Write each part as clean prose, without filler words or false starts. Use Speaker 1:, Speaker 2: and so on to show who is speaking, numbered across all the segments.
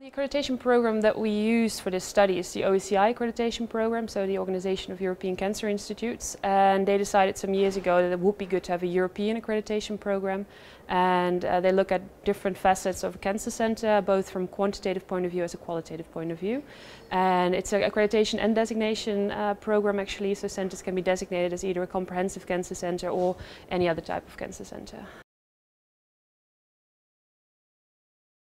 Speaker 1: The accreditation program that we use for this study is the OECI accreditation program, so the Organization of European Cancer Institutes, and they decided some years ago that it would be good to have a European accreditation program, and they look at different facets of a cancer center, both from quantitative point of view as a qualitative point of view. And it's an accreditation and designation program actually, so centers can be designated as either a comprehensive cancer center or any other type of cancer center.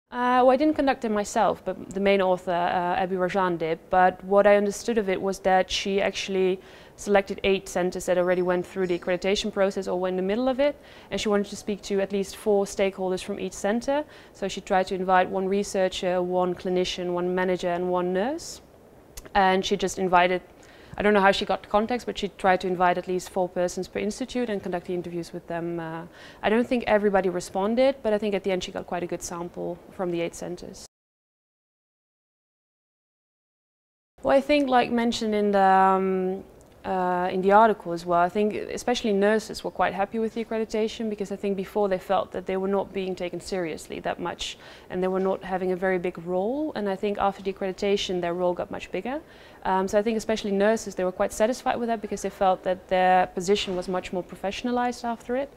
Speaker 1: Well, I didn't conduct it myself, but the main author, Abby Rajan, did. But what I understood of it was that she actually selected 8 centers that already went through the accreditation process or were in the middle of it, and she wanted to speak to at least 4 stakeholders from each center. So she tried to invite 1 researcher, 1 clinician, 1 manager and 1 nurse. And she just invited, I don't know how she got the contacts, but she tried to invite at least 4 persons per institute and conduct the interviews with them. I don't think everybody responded, but I think at the end she got quite a good sample from the 8 centers. Well, I think, like mentioned in the article as well, I think especially nurses were quite happy with the accreditation, because I think before they felt that they were not being taken seriously that much and they were not having a very big role, and I think after the accreditation their role got much bigger. So I think especially nurses, they were quite satisfied with that because they felt that their position was much more professionalized after it.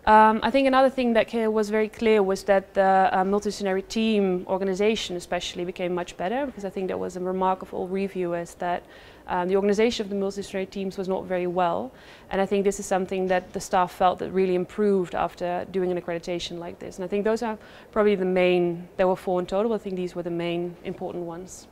Speaker 1: I think another thing that was very clear was that the multidisciplinary team organization especially became much better, because I think there was a remark of all reviewers that the organization of the multidisciplinary teams was not very well, and I think this is something that the staff felt that really improved after doing an accreditation like this. And I think those are probably the main, there were 4 in total, but I think these were the main important ones.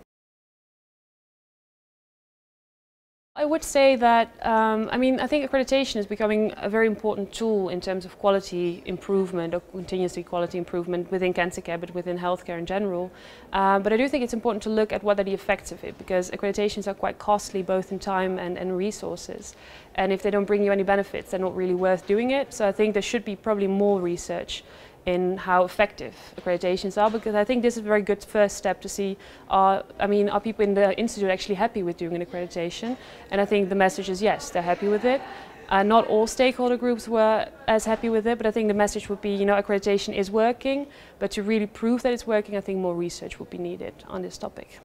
Speaker 1: I would say that, I think accreditation is becoming a very important tool in terms of quality improvement or continuously quality improvement within cancer care, but within healthcare in general. But I do think it's important to look at what are the effects of it, because accreditations are quite costly both in time and resources. And if they don't bring you any benefits, they're not really worth doing it. So I think there should be probably more research in how effective accreditations are, because I think this is a very good first step to see, are people in the institute actually happy with doing an accreditation? And I think the message is yes, they're happy with it. Not all stakeholder groups were as happy with it, but I think the message would be, accreditation is working, but to really prove that it's working, I think more research would be needed on this topic.